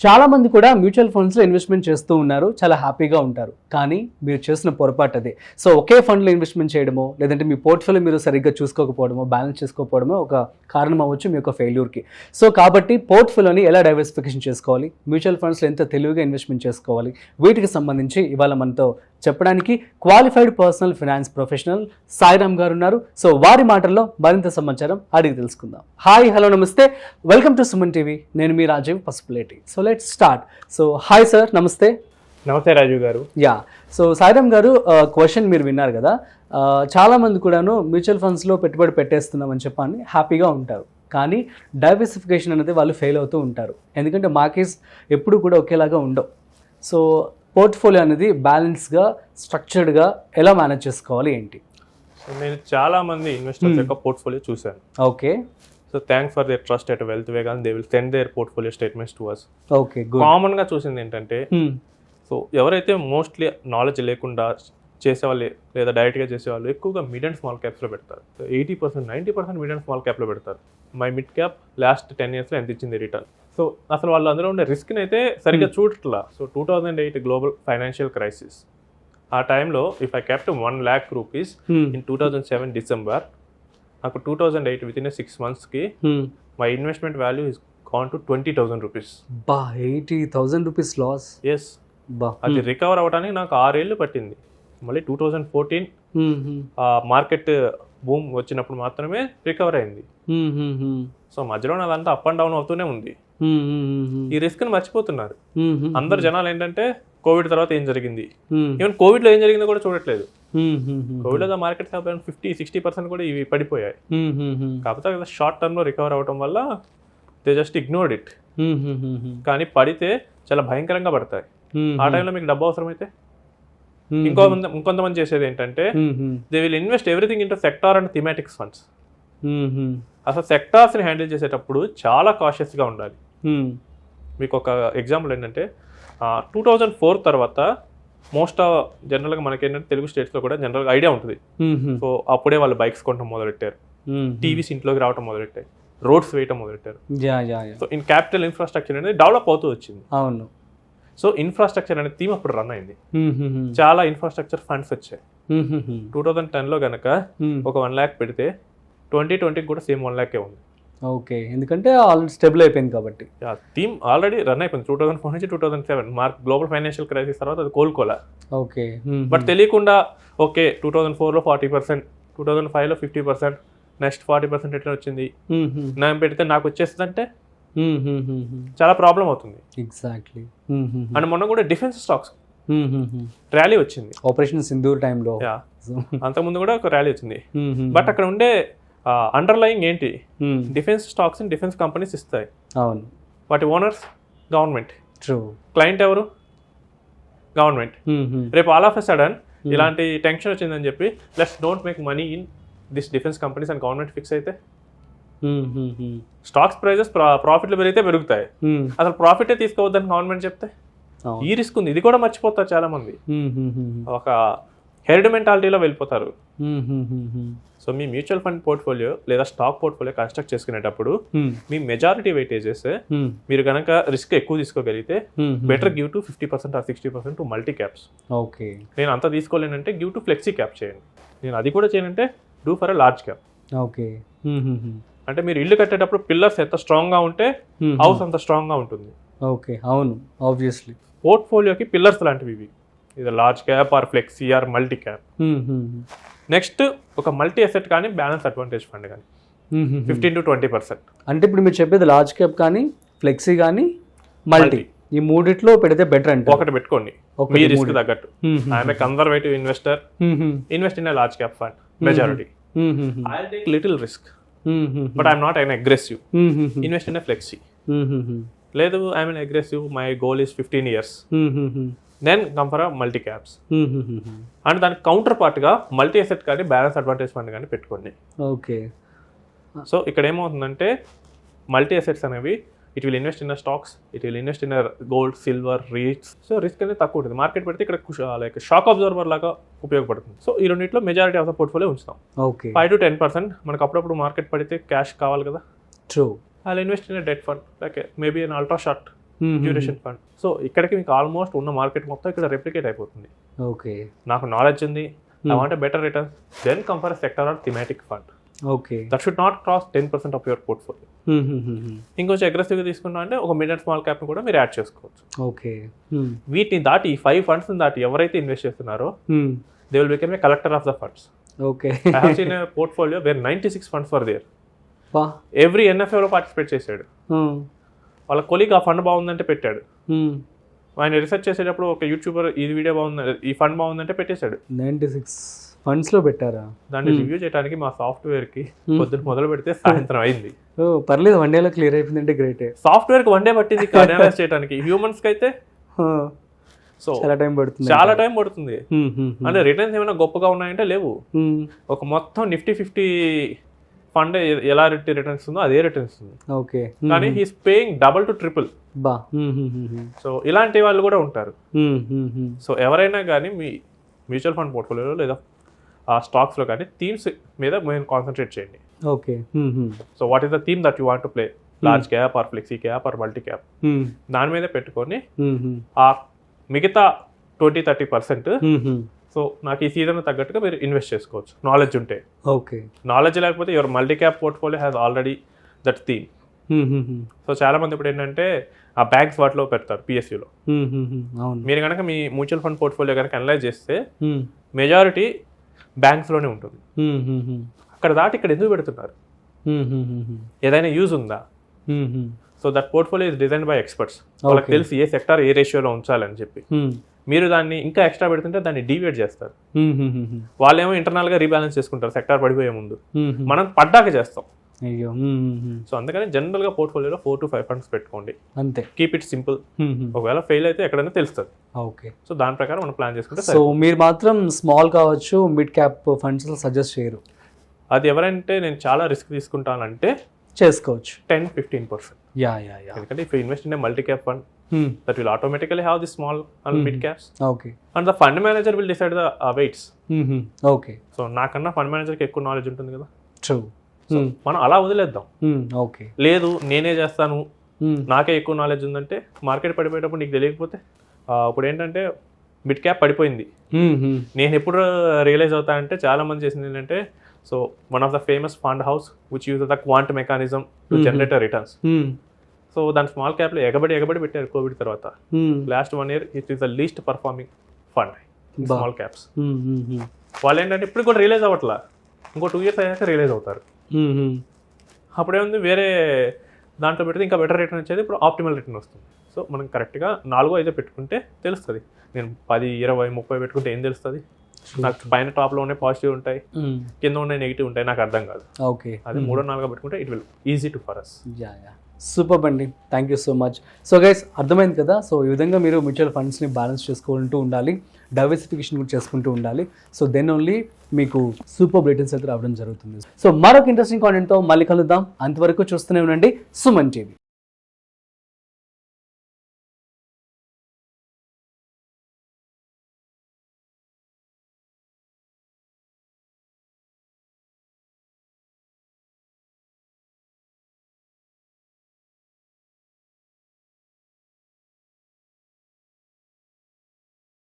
చాలా మంది కూడా మ్యూచువల్ ఫండ్స్లో ఇన్వెస్ట్మెంట్ చేస్తూ ఉన్నారు, చాలా హ్యాపీగా ఉంటారు. కానీ మీరు చేసిన పొరపాటు అదే. సో ఒకే ఫండ్లో ఇన్వెస్ట్మెంట్ చేయడమో, లేదంటే మీ పోర్ట్ఫోలియో మీరు సరిగ్గా చూసుకోకపోవడమో, బ్యాలెన్స్ చేసుకోకపోవడమో ఒక కారణం అవ్వచ్చు మీ యొక్క ఫెయిల్యూర్కి. సో కాబట్టి పోర్ట్ఫోలియోని ఎలా డైవర్సిఫికేషన్ చేసుకోవాలి, మ్యూచువల్ ఫండ్స్లో ఎంత తెలివిగా ఇన్వెస్ట్మెంట్ చేసుకోవాలి, వీటికి సంబంధించి ఇవాళ మనతో చెప్పడానికి qualified personal finance professional Sairam గారు ఉన్నారు. సో వారి మాటల్లో మరింత సమాచారం అడిగి తెలుసుకుందాం. హాయ్, హలో, నమస్తే, వెల్కమ్ టు సుమన్ టీవీ. నేను మీ Rajeev Pasupuleti. So let's start. So hi sir, నమస్తే. నమస్తే రాజీవ్ గారు. యా, సో సాయిరామ్ గారు, క్వశ్చన్ మీరు విన్నారు కదా, చాలామంది కూడాను మ్యూచువల్ ఫండ్స్లో పెట్టుబడి పెట్టేస్తున్నామని చెప్పని హ్యాపీగా ఉంటారు. కానీ డైవర్సిఫికేషన్ అనేది వాళ్ళు ఫెయిల్ అవుతూ ఉంటారు. ఎందుకంటే మార్కెట్స్ ఎప్పుడు కూడా ఒకేలాగా ఉండవు. సో పోర్ట్ఫోలియో అనేది బ్యాలెన్స్గా, స్ట్రక్చర్డ్గా ఎలా మేనేజ్ చేసుకోవాలి ఏంటి? సో నేను చాలా మంది ఇన్వెస్టర్స్ యొక్క పోర్ట్ఫోలియో చూశాను. Okay. So thanks for their trust at Wealth Vega, they will send their portfolio statements to us. Okay, good. కామన్గా చూసింది ఏంటంటే, సో ఎవరైతే మోస్ట్లీ నాలెడ్జ్ లేకుండా చేసేవాళ్ళు లేదా డైరెక్ట్గా చేసేవాళ్ళు ఎక్కువగా మిడ్ అండ్ స్మాల్ క్యాప్స్లో పెడతారు. 80%, 90% మిడ్ అండ్ స్మాల్ క్యాప్లో పెడతారు. మై మిడ్ క్యాప్ లాస్ట్ 10 yearsలో ఎంత ఇచ్చింది రిటర్న్. సో అసలు వాళ్ళు అందులో ఉండే రిస్క్ని అయితే సరిగ్గా చూడట్లా. సో 2008 గ్లోబల్ ఫైనాన్షియల్ క్రైసిస్, ఆ టైంలో if I kept 1 lakh rupees in 2007 December, నాకు 2008 విత్ ఇన్ 6 monthsకి my investment value is gone to 20,000 rupees. 80,000 rupees loss. Yes, అది రికవర్ అవ్వడానికి నాకు 6 ఏళ్ళు పట్టింది. మళ్ళీ 2014 మార్కెట్ బూమ్ వచ్చినప్పుడు మాత్రమే రికవర్ అయింది. సో మధ్యలో అదంతా అప్ అండ్ డౌన్ అవుతూనే ఉంది. ఈ రిస్క్ ని మర్చిపోతున్నారు అందరు జనాలు. ఏంటంటే కోవిడ్ తర్వాత ఏం జరిగింది, ఈవెన్ కోవిడ్ లో ఏం జరిగిందో కూడా చూడట్లేదు. కోవిడ్ లో మార్కెట్ 50-60% కూడా ఇవి పడిపోయాయి. కాకపోతే షార్ట్ టర్మ్ లో రికవర్ అవ్వడం వల్ల దే జస్ట్ ఇగ్నోర్డ్ ఇట్. కానీ పడితే చాలా భయంకరంగా పడతాయి. ఆ టైంలో మీకు డబ్బు అవసరమైతే ఇంకొంతమంది చేసేది ఏంటంటే, they will invest everything into sector and thematics funds. అసలు సెక్టార్స్ని హ్యాండిల్ చేసేటప్పుడు చాలా కాషియస్గా ఉండాలి. మీకు ఒక ఎగ్జాంపుల్ ఏంటంటే, 2004 తర్వాత మోస్ట్ జనరల్గా మనకేంటంటే తెలుగు స్టేట్స్లో కూడా జనరల్గా ఐడియా ఉంటుంది. సో అప్పుడే వాళ్ళు బైక్స్ కొనడం మొదలెట్టారు, టీవీస్ ఇంట్లోకి రావడం మొదలెట్టారు, రోడ్స్ వేయటం మొదలెట్టారు. సో ఇన్ క్యాపిటల్ ఇన్ఫ్రాస్ట్రక్చర్ అనేది డెవలప్ అవుతూ వచ్చింది. అవును. సో ఇన్ఫ్రాస్ట్రక్చర్ అనే థీమ్ అప్పుడు రన్ అయింది. చాలా ఇన్ఫ్రాస్ట్రక్చర్ ఫండ్స్ వచ్చాయి. 2010లో కనుక ఒక 1 lakh పెడితే 2020 కూడా సేమ్ 1 lakh ఉంది. ఓకే, ఎందుకంటే ఆల్రెడీ స్టేబుల్ అయిపోయింది కాబట్టి. థీమ్ ఆల్రెడీ రన్ అయిపోయింది. 2004 నుంచి 2007 గ్లోబల్ ఫైనాన్షియల్ క్రైసిస్ తర్వాత అది కోలుకోలే. ఓకే, బట్ తెలియకుండా ఓకే 2004లో 40%, 2005లో 50%, నెక్స్ట్ 40% రిటర్న్ వచ్చింది, నేను పెడితే నాకు వచ్చేస్తుంది అంటే చాలా ప్రాబ్లం అవుతుంది. ఎగ్జాక్ట్లీ. అండ్ మొన్న కూడా డిఫెన్స్ స్టాక్స్ ర్యాలీ వచ్చింది. ఆపరేషన్ సింధూర్ టైంలో అంతకుముందు కూడా ఒక ర్యాలీ వచ్చింది. బట్ అక్కడ ఉండే అండర్లయింగ్ ఏంటి, డిఫెన్స్ స్టాక్స్ డిఫెన్స్ కంపెనీస్ ఇస్తాయి. అవును. వాటి ఓనర్స్ గవర్నమెంట్. ట్రూ. క్లయింట్ ఎవరు? గవర్నమెంట్. రేపు ఆల్ ఆఫ్ ఎ సడన్ ఇలాంటి టెన్షన్ వచ్చిందని చెప్పి let's don't make money in this defence companies అని గవర్నమెంట్ ఫిక్స్ అయితే స్టాక్స్ ప్రైజెస్ ప్రాఫిట్లు పెరిగితే పెరుగుతాయి. అసలు ప్రాఫిటే తీసుకోవద్దని గవర్నమెంట్ చెప్తే ఈ రిస్క్ ఉంది. ఇది కూడా మర్చిపోతారు చాలా మంది. ఒక హెర్డ్ మెంటాలిటీలో వెళ్ళిపోతారు. సో మీ మ్యూచువల్ ఫండ్ పోర్ట్ఫోలియో లేదా స్టాక్ పోర్ట్ఫోలియో కన్స్ట్రక్ట్ చేసుకునేటప్పుడు మీ మెజారిటీ వెయిటేజెస్ మీరు కనుక రిస్క్ ఎక్కువ తీసుకోగలిగితే better give to 50% or 60% to multi caps. Okay, నేను అంత తీసుకోలేనంటే గివ్ టు ఫ్లెక్సీ క్యాప్ చేయండి. నేను అది కూడా చేయనంటే do for a large cap. Okay. అంటే మీరు ఇల్లు కట్టేటప్పుడు పిల్లర్స్ ఎంత స్ట్రాంగ్ గా ఉంటే హౌస్ అంత స్ట్రాంగ్ గా ఉంటుంది. ఓకే, అవును, ఆబ్వియస్లీ. పోర్ట్ఫోలియోకి పిల్లర్స్ లాంటివి ఇవి, ఇది large cap or flexi or multi cap. Next ఒక మల్టీ అసెట్ కానీ బ్యాలెన్స్ అడ్వాంటేజ్ ఫండ్ కానీ 15 to 20%. అంటే ఇప్పుడు మీరు చెప్పేది లార్జ్ క్యాప్ కానీ ఫ్లెక్సీ కానీ మల్టీ, ఈ మూడిట్లో పెడితే బెటర్ అంటే ఒకటి పెట్టుకోండి మీ రిస్క్ తగ్గట్టు. I'm a conservative investor, invest in a large cap fund majority. I'll take little risk but I'm not an aggressive. Invest in a flexi. లేదు I'm an aggressive, my goal is 15 years. Then come for multi caps. And దానికి counter పార్ట్గా multi asset కానీ balance advantage fund కానీ పెట్టుకోండి. Okay. So ఇక్కడ ఏమవుతుందంటే multi assets అనేవి it will invest in stocks, it will invest in gold, silver, REITs. So risk అనేది తక్కువ ఉంటుంది. మార్కెట్ పెడితే ఇక్కడ లైక్ షాక్ అబ్జర్వర్ లాగా ఉపయోగపడుతుంది. సో ఈ రెండింటిలో మెజారిటీ ఆఫ్ ద పోర్ట్ఫోలియో ఉంచుతాం. ఓకే. 5 to 10% మనకు అప్పుడప్పుడు మార్కెట్ పడితే క్యాష్ కావాలి కదా. True. I'll invest in a debt fund, like maybe an ultra short duration fund. So ఇక్కడికి మీకు ఆల్మోస్ట్ ఉన్న మార్కెట్ మొత్తం ఇక్కడ రెప్లికేట్ అయిపోతుంది. ఓకే నాకు నాలెడ్జ్ ఉంది, I want better returns, then come for sector or thematic fund. Okay that should not cross 10% of your portfolio. ఇంకొంచెం అగ్రెసివ్గా తీసుకున్నా అంటే ఒక మిడ్ అండ్ స్మాల్ క్యాప్ని కూడా మీరు యాడ్ చేసుకోవచ్చు. ఓకే వీటిని దాటి ఈ 5 ఫండ్స్ని దాటి ఎవరైతే ఇన్వెస్ట్ చేస్తున్నారో they will become a collector of the funds. Okay I have seen a portfolio where 96 funds for there. Every ఎన్ఎఫ్ఏలో పార్టిసిపేట్ చేశాడు. వాళ్ళ కొలీగ్ ఆ ఫండ్ బాగుందంటే పెట్టాడు. ఆయన రీసెర్చ్ చేసేటప్పుడు ఒక యూట్యూబర్ ఈ వీడియో బాగుంది, ఈ ఫండ్ బాగుందంటే పెట్టేశాడు. 96 ఫండ్స్లో పెట్టారా? దాన్ని రివ్యూ చేయడానికి మా సాఫ్ట్వేర్కి పొద్దున మొదలు పెడితే సాయంత్రం అయింది. పర్లేదు, 1 డేలో క్లియర్ అయిపోయిందంటే గ్రేటే. సాఫ్ట్వేర్కి 1 డే పట్టింది అనలైజ్ చేయడానికి, హ్యూమన్స్కి అయితే సో చాలా టైం పడుతుంది. చాలా టైం పడుతుంది. అంటే రిటర్న్స్ ఏమైనా గొప్పగా ఉన్నాయంటే లేవు. ఒక మొత్తం నిఫ్టీ 50 ఫండ్ ఎలా రిటర్న్స్ ఉందో అదే రిటర్న్స్ ఉంది. ఓకే కానీ he's paying double to triple. బా సో ఇలాంటి వాళ్ళు కూడా ఉంటారు. సో ఎవరైనా కానీ మీ మ్యూచువల్ ఫండ్ పోర్ట్ఫోలియోలో లేదా ఆ స్టాక్స్లో కానీ థీమ్స్ మీద మీరు కాన్సన్ట్రేట్ చేయండి. Okay so what is the theme that you want to play, large cap or flexi cap or multi cap, దాని మీద పెట్టుకొని ఆ మిగతా 20-30% సో నాకు ఈ సీజన్ తగ్గట్టుగా మీరు ఇన్వెస్ట్ చేసుకోవచ్చు నాలెడ్జ్ ఉంటే. ఓకే నాలెడ్జ్ లేకపోతే your multi cap portfolio has already that theme. So చాలా మంది ఇప్పుడు ఏంటంటే ఆ బ్యాంక్స్ వాటిలో పెడతారు పిఎస్యూలో. మీరు కనుక మీ మ్యూచువల్ ఫండ్ పోర్ట్ఫోలియో కనుక అనలైజ్ చేస్తే మెజారిటీ బ్యాంక్స్లోనే ఉంటుంది. అక్కడ దాటి ఇక్కడ ఎందుకు పెడుతున్నారు, ఏదైనా యూజ్ ఉందా? So that portfolio is design by experts. వాళ్ళకి తెలిసి ఏ సెక్టార్ ఏ రేషియోలో ఉంచాలని చెప్పి. మీరు దాన్ని ఇంకా ఎక్స్ట్రా పెడుతుంటే దాన్ని డీవియేట్ చేస్తారు. వాళ్ళేమో ఇంటర్నల్గా రీబ్యాలెన్స్ చేసుకుంటారు సెక్టార్ పడిపోయే ముందు, మనం పడ్డాక చేస్తాం. అయ్యో సో అందుకని జనరల్గా పోర్ట్ఫోలియోలో 4 to 5 ఫండ్స్ పెట్టుకోండి. అంతే, కీప్ ఇట్ సింపుల్. ఒకవేళ ఫెయిల్ అయితే ఎక్కడైనా తెలుస్తుంది. ఓకే సో దాని ప్రకారం మనం ప్లాన్ చేసుకుంటే. సో మీరు మాత్రం స్మాల్ కావచ్చు, మిడ్ క్యాప్ ఫండ్స్ సజెస్ట్ చేయరు? అది ఎవరంటే నేను చాలా రిస్క్ తీసుకుంటానంటే చేసుకోవచ్చు 10-15%. యా ఎందుకంటే if invest in a multi cap fund that will automatically have the small and mid caps. Okay. And the fund manager will decide the weights. Okay. So నాకన్నా fund మేనేజర్కి ఎక్కువ నాలెడ్జ్ ఉంటుంది కదా. True. So మనం అలా వదిలేద్దాం. Okay, లేదు నేనే చేస్తాను నాకే ఎక్కువ నాలెడ్జ్ ఉందంటే మార్కెట్ పడిపోయేటప్పుడు నీకు తెలియకపోతే ఇప్పుడు ఏంటంటే మిడ్ క్యాప్ పడిపోయింది, నేను ఎప్పుడు రియలైజ్ అవుతా అంటే చాలా మంది చేసింది ఏంటంటే, so one of the famous fund house which use the quant mechanism to generate returns. So దాని స్మాల్ క్యాప్లో ఎగబడి పెట్టారు కోవిడ్ తర్వాత. Last 1 year it is the least performing fund small caps. వాళ్ళు ఏంటంటే ఇప్పుడు కూడా రియలైజ్ అవ్వట్లా, ఇంకో 2 years అయ్యాక రియలైజ్ అవుతారు. అప్పుడేముంది వేరే దాంట్లో పెడితే ఇంకా బెటర్ రిటర్న్ వచ్చేది, ఇప్పుడు ఆప్టిమల్ రిటర్న్ వస్తుంది. సో మనం కరెక్ట్గా 4-5 పెట్టుకుంటే తెలుస్తుంది. నేను 10, 20, 30 పెట్టుకుంటే ఏం తెలుస్తుంది? నాకు పైన టాప్లో ఉన్నాయి పాజిటివ్ ఉంటాయి, కింద ఉన్నాయి నెగిటివ్ ఉంటాయి, నాకు అర్థం కాదు. ఓకే, అది 3-4 పెట్టుకుంటే it will easy to for us. Super అండి, thank you so much. So guys అర్థమైంది కదా. సో ఈ విధంగా మీరు మ్యూచువల్ ఫండ్స్ని బ్యాలెన్స్ చేసుకుంటూ ఉండాలి, డైవర్సిఫికేషన్ కూడా చేసుకుంటూ ఉండాలి. సో దెన్ ఓన్లీ మీకు సూపర్ రిటర్న్స్ అయితే రావడం జరుగుతుంది. సో మరొక ఇంట్రెస్టింగ్ కాంటెంట్తో మళ్ళీ కలుద్దాం. అంతవరకు చూస్తూనే ఉండండి సుమన్ టీవీ.